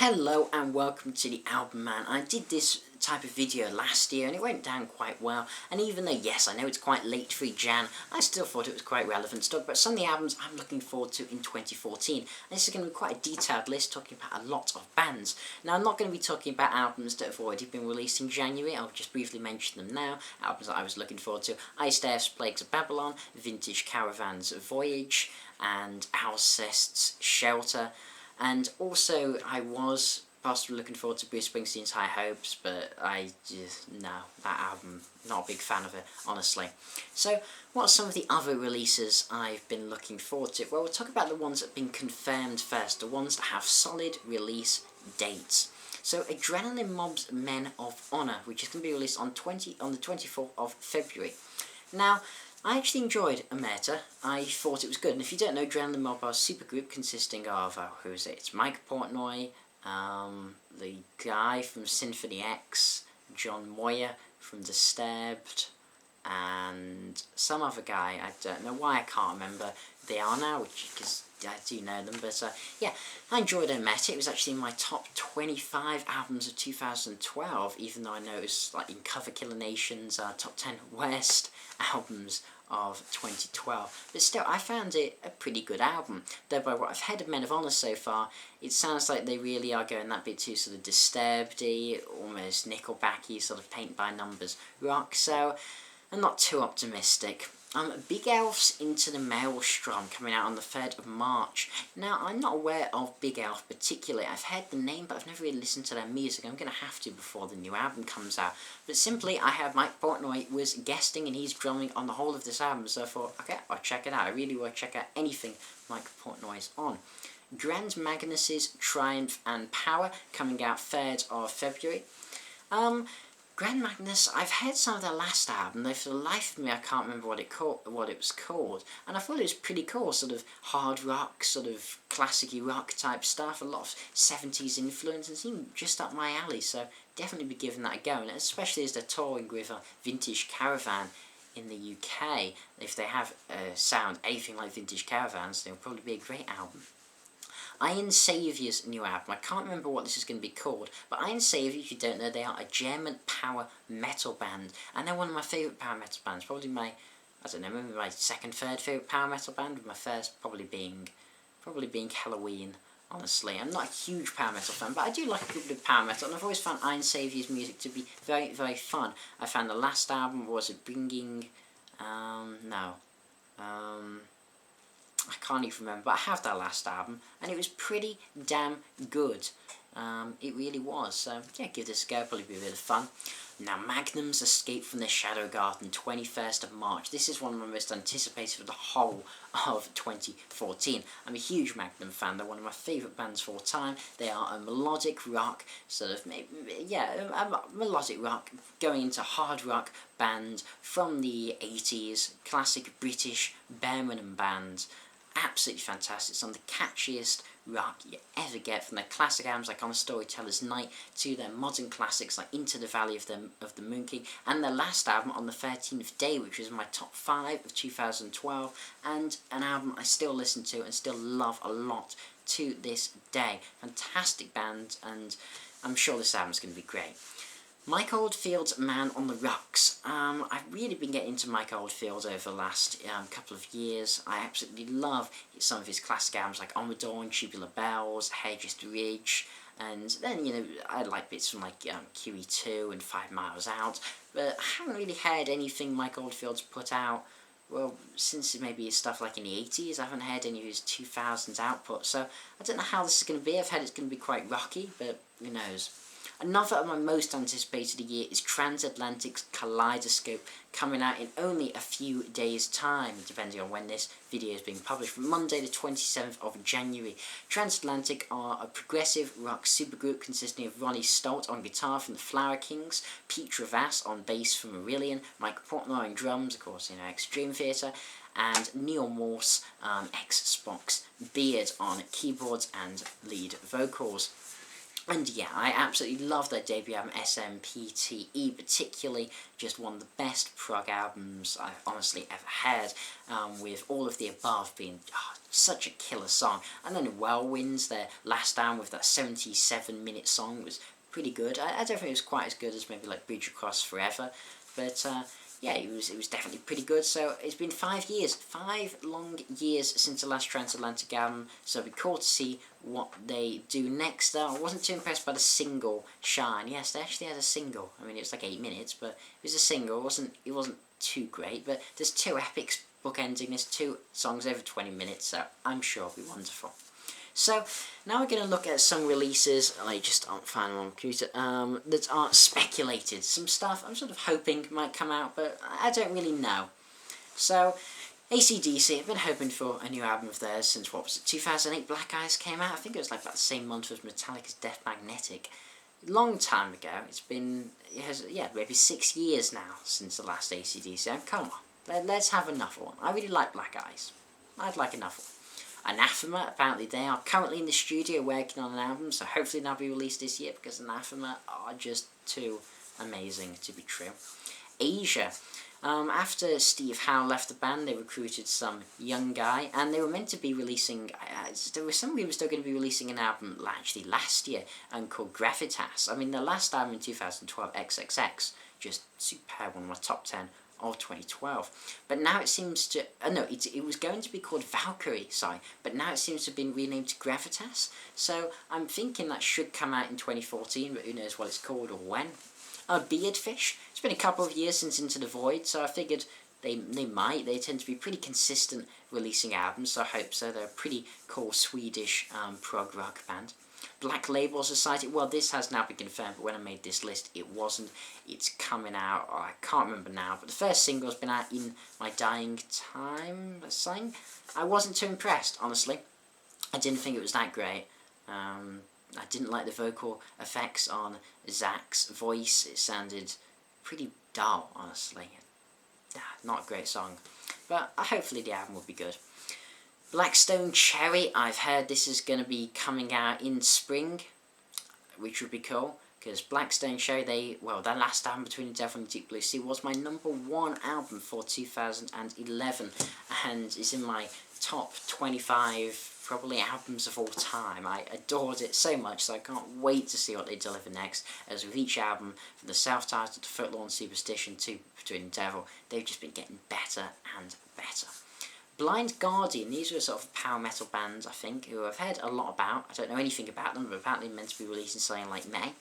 Hello and welcome to TheAIbumMan. I did this type of video last year and it went down quite well, and even though yes I know it's quite late for Jan, I still thought it was quite relevant to talk about some of the albums I'm looking forward to in 2014. And this is going to be quite a detailed list talking about a lot of bands. Now I'm not going to be talking about albums that have already been released in January, I'll just briefly mention them now. Albums that I was looking forward to: Iced Earth's Plagues of Babylon, Vintage Caravan's Voyage, and Alcest's Shelter. And also, I was possibly looking forward to Bruce Springsteen's High Hopes, but no, that album, not a big fan of it, honestly. So, what are some of the other releases I've been looking forward to? Well, we'll talk about the ones that have been confirmed first, the ones that have solid release dates. So, Adrenaline Mob's Men of Honor, which is going to be released on the 24th of February. Now, I actually enjoyed Omerta. I thought it was good. And if you don't know, Adrenaline Mob are a supergroup consisting of, who is it? It's Mike Portnoy, the guy from Symphony X, John Moyer from Disturbed, and some other guy. I don't know why I can't remember who they are now, because I do know them. But yeah, I enjoyed Omerta. It was actually in my top 25 albums of 2012, even though I know it was like in Cover Killer Nation's top 10 worst albums of 2012. But still, I found it a pretty good album. Though by what I've heard of Men of Honor so far, it sounds like they really are going that bit too sort of Disturbed-y, almost Nickelback-y, sort of paint-by-numbers rock. So I'm not too optimistic. Big Elf's Into the Maelstrom coming out on the 3rd of March. Now, I'm not aware of Big Elf particularly. I've heard the name, but I've never really listened to their music. I'm going to have to before the new album comes out. But simply, I have Mike Portnoy was guesting and he's drumming on the whole of this album, so I thought, okay, I'll check it out. I really will check out anything Mike Portnoy's on. Grand Magnus's Triumph and Power coming out 3rd of February. Grand Magnus, I've heard some of their last album, though for the life of me I can't remember what it was called, and I thought it was pretty cool, sort of hard rock, sort of classic-y rock type stuff, a lot of 70s influence, and seemed just up my alley, so definitely be giving that a go, and especially as they're touring with Vintage Caravan in the UK. If they have sound anything like Vintage Caravans, they'll probably be a great album. Iron Saviour's new album. I can't remember what this is going to be called, but Iron Saviour, if you don't know, they are a German power metal band, and they're one of my favourite power metal bands, probably my, I don't know, maybe my second, third favourite power metal band, with my first probably being Halloween, honestly. I'm not a huge power metal fan, but I do like a good bit of power metal, and I've always found Iron Saviour's music to be very, very fun. I found the last album, was it Bringing, I can't even remember, but I have that last album, and it was pretty damn good. It really was, so yeah, give this a go, probably be a bit of fun. Now, Magnum's Escape from the Shadow Garden, 21st of March. This is one of my most anticipated of the whole of 2014. I'm a huge Magnum fan. They're one of my favourite bands of all time. They are a melodic rock, sort of, a melodic rock, going into hard rock band from the 80s, classic British bare minimum band. Absolutely fantastic. Some of the catchiest rock you ever get, from their classic albums like On a Storyteller's Night to their modern classics like Into the Valley of the Moon King, and their last album On the 13th Day, which was in my top 5 of 2012, and an album I still listen to and still love a lot to this day. Fantastic band, and I'm sure this album's going to be great. Mike Oldfield's Man on the Rocks. I've really been getting into Mike Oldfield over the last couple of years. I absolutely love some of his classic albums like On the Dawn, Tubular Bells, Hedges to Ridge, and then, you know, I like bits from like QE2 and 5 Miles Out, but I haven't really heard anything Mike Oldfield's put out, well, since maybe his stuff like in the 80s. I haven't heard any of his 2000s output, so I don't know how this is going to be. I've heard it's going to be quite rocky, but who knows. Another of my most anticipated of the year is Transatlantic's Kaleidoscope, coming out in only a few days' time, depending on when this video is being published, from Monday the 27th of January. Transatlantic are a progressive rock supergroup consisting of Ronnie Stolt on guitar from the Flower Kings, Pete Travass on bass from Marillion, Mike Portnoy on drums, of course, ex-Dream Theater, and Neil Morse, ex-Spock's Beard on keyboards and lead vocals. And yeah, I absolutely love their debut album, SMPTE, particularly just one of the best prog albums I've honestly ever heard, with All of the Above being such a killer song. And then Whirlwinds, their last album with that 77-minute song, was pretty good. I don't think it was quite as good as maybe like Bridge Across Forever, but yeah, it was definitely pretty good. So it's been 5 years, 5 long years since the last transatlantic album, so it'll be cool to see what they do next. I wasn't too impressed by the single Shine. Yes, they actually had a single. I mean, it was like 8 minutes, but it was a single. It wasn't too great, but there's 2 epics bookending this, 2 songs over 20 minutes, so I'm sure it'll be wonderful. So, now we're going to look at some releases, I just aren't finding them on my computer, that are speculated. Some stuff I'm sort of hoping might come out, but I don't really know. So, AC/DC, I've been hoping for a new album of theirs since, what was it, 2008 Black Eyes came out? I think it was like about the same month as Metallica's Death Magnetic. Long time ago. Maybe 6 years now since the last AC/DC. Come on, let's have another one. I really like Black Eyes. I'd like another one. Anathema, apparently they are currently in the studio working on an album, so hopefully that'll be released this year, because Anathema are just too amazing to be true. Asia. After Steve Howe left the band, they recruited some young guy, and they were meant to be releasing, there was some rumours they were going to be releasing an album actually last year, called Gravitas. I mean, their last album in 2012, XXX, just superb, one of my top 10 of 2012. But now it seems to, it was going to be called Valkyrie, but now it seems to have been renamed to Gravitas, so I'm thinking that should come out in 2014, but who knows what it's called or when. Beardfish, it's been a couple of years since Into the Void, so I figured they tend to be pretty consistent releasing albums, so I hope so. They're a pretty cool Swedish prog rock band. Black Label Society, well, this has now been confirmed, but when I made this list, it wasn't. It's coming out, I can't remember now, but the first single's been out in my dying time, I wasn't too impressed, honestly. I didn't think it was that great. I didn't like the vocal effects on Zach's voice. It sounded pretty dull, honestly. Not a great song, but hopefully the album will be good. Blackstone Cherry, I've heard this is going to be coming out in spring, which would be cool, because Blackstone Cherry, their last album, Between the Devil and the Deep Blue Sea, was my #1 album for 2011, and is in my top 25 probably albums of all time. I adored it so much, so I can't wait to see what they deliver next, as with each album, from the self-titled to Footlorn Superstition to Between the Devil, they've just been getting better and better. Blind Guardian, these were sort of power metal bands, I think, who I've heard a lot about. I don't know anything about them, but apparently meant to be releasing something like May.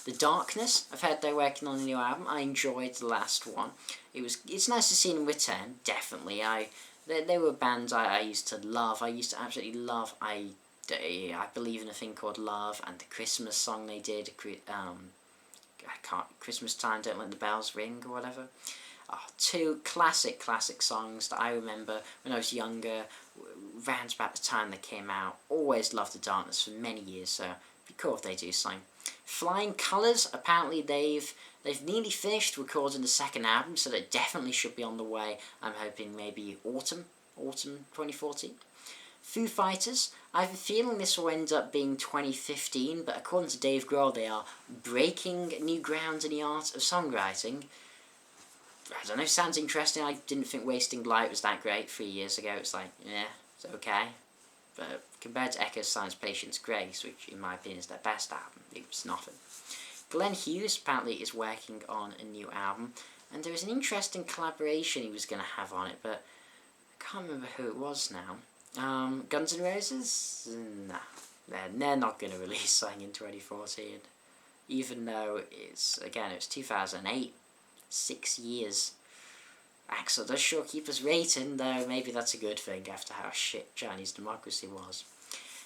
The Darkness, I've heard they're working on a new album. I enjoyed the last one. It's nice to see them return, definitely. They were bands I used to love. I used to absolutely love. I Believe in a Thing Called Love, and the Christmas song they did. Christmas Time, Don't Let the Bells Ring, or whatever. 2 classic songs that I remember when I was younger, around about the time they came out. Always loved The Darkness for many years, so it'd be cool if they do something. Flying Colours, apparently they've nearly finished recording the second album, so that definitely should be on the way. I'm hoping maybe autumn 2014. Foo Fighters, I have a feeling this will end up being 2015, but according to Dave Grohl, they are breaking new ground in the art of songwriting. I don't know, sounds interesting. I didn't think Wasting Light was that great 3 years ago. It's like, yeah, it's okay. But compared to Echo's Silence, Patience, Grace, which in my opinion is their best album, it was nothing. Glenn Hughes apparently is working on a new album, and there was an interesting collaboration he was going to have on it, but I can't remember who it was now. Guns N' Roses? Nah, they're not going to release something in 2014, even though it was 2008. 6 years. Axl does sure keep us rating, though maybe that's a good thing after how shit Chinese democracy was.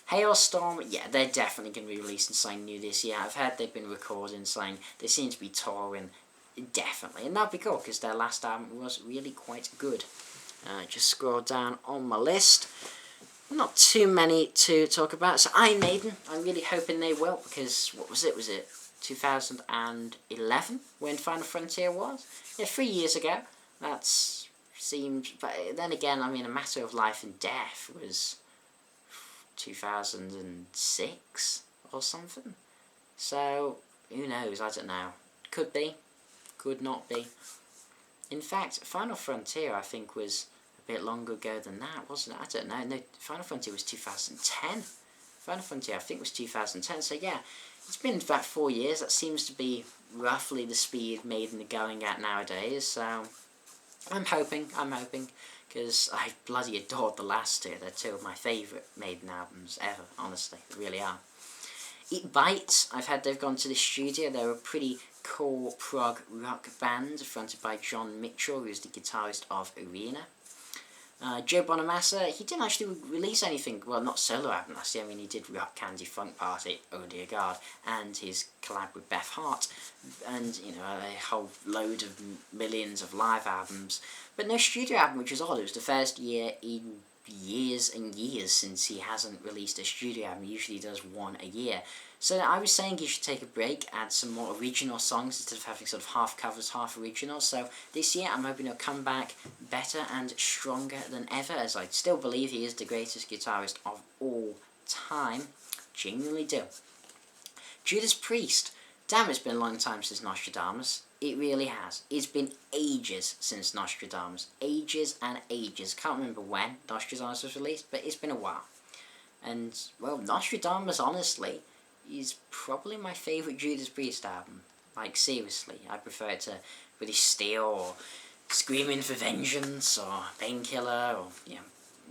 Hailstorm, yeah, they're definitely going to be releasing something new this year. I've heard they've been recording something. They seem to be touring, definitely. And that'd be cool, because their last album was really quite good. Just scroll down on my list. Not too many to talk about. So Iron Maiden, I'm really hoping they will, because, what was it? Was it 2011 when Final Frontier was? Yeah, 3 years ago. That seemed, but then again, I mean, A Matter of Life and Death was 2006 or something. So, who knows, I don't know. Could be, could not be. In fact, Final Frontier, I think, was a bit longer ago than that, wasn't it? I don't know. No, Final Frontier was 2010. Final Frontier, I think, was 2010. So yeah, it's been about 4 years. That seems to be roughly the speed Maiden are going at nowadays. So I'm hoping, because I bloody adored the last two. They're two of my favourite Maiden albums ever, honestly. They really are. It Bites, I've heard they've gone to the studio. They're a pretty cool prog rock band fronted by John Mitchell, who's the guitarist of Arena. Joe Bonamassa, he didn't actually release anything, well, not solo album last year. I mean, he did Rock Candy Funk Party, Oh Dear God, and his collab with Beth Hart, and, you know, a whole load of millions of live albums, but no studio album, which is odd. It was the first year in years and years since he hasn't released a studio album. He usually does one a year. So I was saying he should take a break, add some more original songs instead of having sort of half covers, half originals. So this year I'm hoping he'll come back better and stronger than ever, as I still believe he is the greatest guitarist of all time. Genuinely do. Judas Priest. Damn, it's been a long time since Nostradamus. It really has. It's been ages since Nostradamus. Ages and ages. Can't remember when Nostradamus was released, but it's been a while. And, well, Nostradamus, honestly, is probably my favourite Judas Priest album. Like, seriously. I prefer it to British Steel, or Screaming for Vengeance, or Painkiller, or, you know,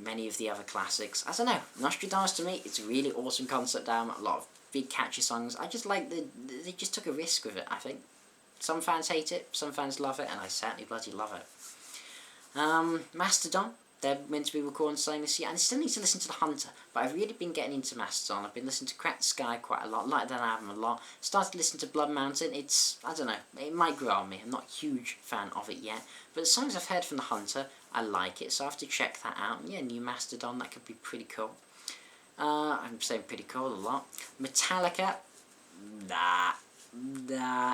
many of the other classics. I don't know. Nostradamus, to me, it's a really awesome concept album. A lot of big catchy songs. I just like they just took a risk with it, I think. Some fans hate it, some fans love it, and I certainly bloody love it. Mastodon, they're meant to be recording something this year, and I still need to listen to The Hunter, but I've really been getting into Mastodon. I've been listening to Crack the Sky quite a lot, like that album a lot. Started listening to Blood Mountain. It's, I don't know, it might grow on me. I'm not a huge fan of it yet, but the songs I've heard from The Hunter, I like it, so I have to check that out. And yeah, new Mastodon, that could be pretty cool. I'm saying pretty cool a lot. Metallica, nah,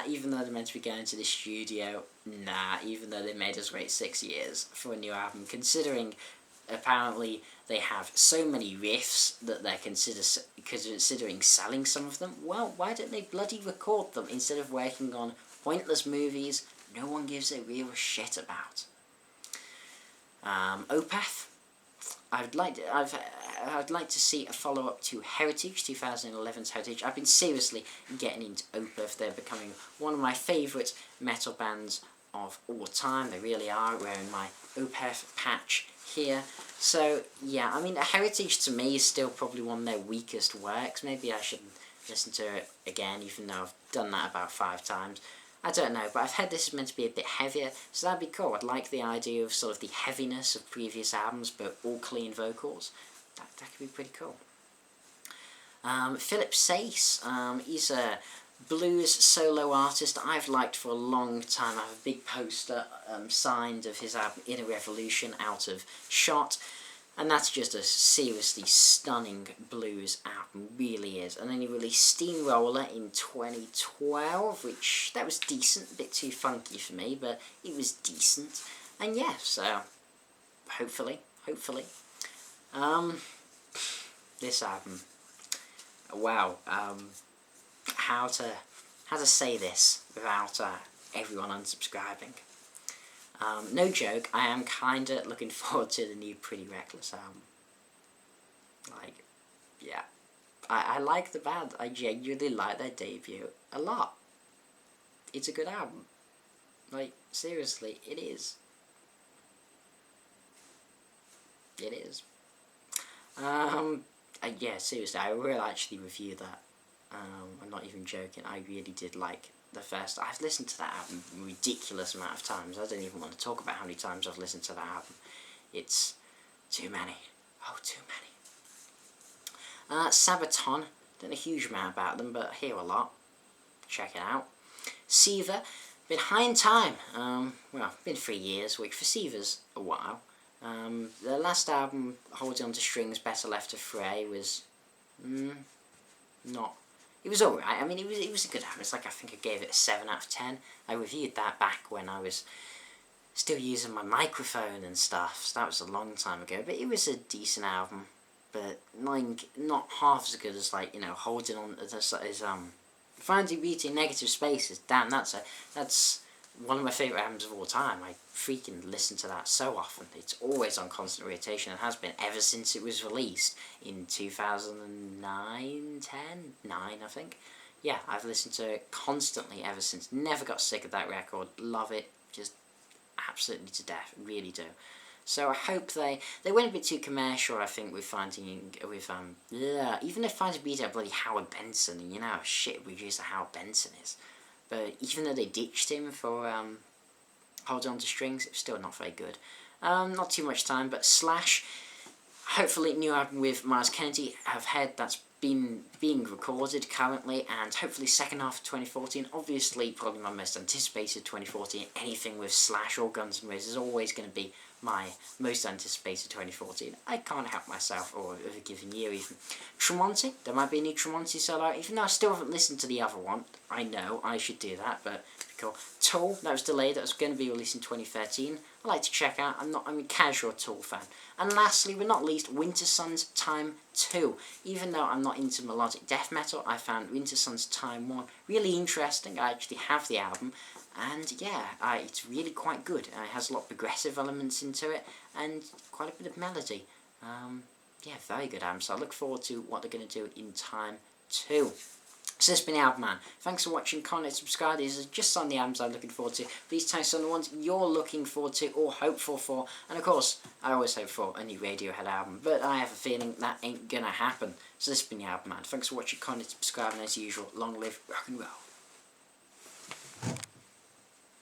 even though they're meant to be going to the studio, nah, even though they made us wait 6 years for a new album, considering apparently they have so many riffs that they're considering selling some of them. Well, why don't they bloody record them instead of working on pointless movies no one gives a real shit about? Opeth, I'd like to see a follow-up to Heritage, 2011's Heritage. I've been seriously getting into Opeth. They're becoming one of my favourite metal bands of all time. They really are. Wearing my Opeth patch here. So, yeah, I mean, Heritage to me is still probably one of their weakest works. Maybe I should listen to it again, even though I've done that about 5 times. I don't know, but I've heard this is meant to be a bit heavier, so that'd be cool. I'd like the idea of sort of the heaviness of previous albums, but all clean vocals. That could be pretty cool. Philip Sayce, he's a blues solo artist I've liked for a long time. I have a big poster signed of his album Inner Revolution out of shot. And that's just a seriously stunning blues album, really is. And then he released Steamroller in 2012, which, that was decent, a bit too funky for me, but it was decent. And yeah, so, hopefully. This album, wow, how to say this without everyone unsubscribing. No joke, I am kinda looking forward to the new Pretty Reckless album. Like, yeah. I like the band. I genuinely like their debut a lot. It's a good album. Like, seriously, it is. It is. Yeah, seriously, I will actually review that. I'm not even joking, I really did like the first. I've listened to that album a ridiculous amount of times. I don't even want to talk about how many times I've listened to that album. It's too many. Oh, too many. Sabaton, don't know a huge amount about them, but I hear a lot. Check it out. Siva, been high in time. Well, been 3 years, which for Siva's a while. Their last album, Holding On To Strings, Better Left to Fray, was not. It was alright. I mean, it was a good album. It's like, I think I gave it a 7 out of 10. I reviewed that back when I was still using my microphone and stuff, so that was a long time ago. But it was a decent album, but not half as good as, like, you know, Holding On as Finding Beauty in Negative Spaces, damn, that's one of my favourite albums of all time. I freaking listen to that so often. It's always on constant rotation and has been ever since it was released in 2009, 10? 9, I think. Yeah, I've listened to it constantly ever since. Never got sick of that record. Love it. Just absolutely to death. Really do. So I hope they went a bit too commercial, I think, with finding, even if Finding Beauty had bloody Howard Benson, and you know how shit producer Howard Benson is. But even though they ditched him for Hold On to Strings, it was still not very good. Not too much time, but Slash, hopefully new album with Miles Kennedy. I've heard that's being recorded currently, and hopefully second half of 2014. Obviously, probably my most anticipated 2014. Anything with Slash or Guns N' Roses is always going to be my most anticipated 2014. I can't help myself, or of a given year even. Tremonti, there might be a new Tremonti solo, even though I still haven't listened to the other one. I know, I should do that, but cool. Tool, that was delayed, that was going to be released in 2013. I like to check out, I'm a casual Tool fan. And lastly, but not least, Winter Sun's Time 2. Even though I'm not into melodic death metal, I found Winter Sun's Time 1 really interesting. I actually have the album, and yeah, it's really quite good. It has a lot of progressive elements into it, and quite a bit of melody. Yeah, very good album, so I look forward to what they're going to do in Time 2. So this has been TheAIbumMan. Thanks for watching, comment, subscribe. These are just some of the albums I'm looking forward to. Please tell us on the ones you're looking forward to or hopeful for. And of course, I always hope for a new Radiohead album, but I have a feeling that ain't gonna happen. So this has been TheAIbumMan. Thanks for watching, comment, subscribe, and as usual, long live rock and roll.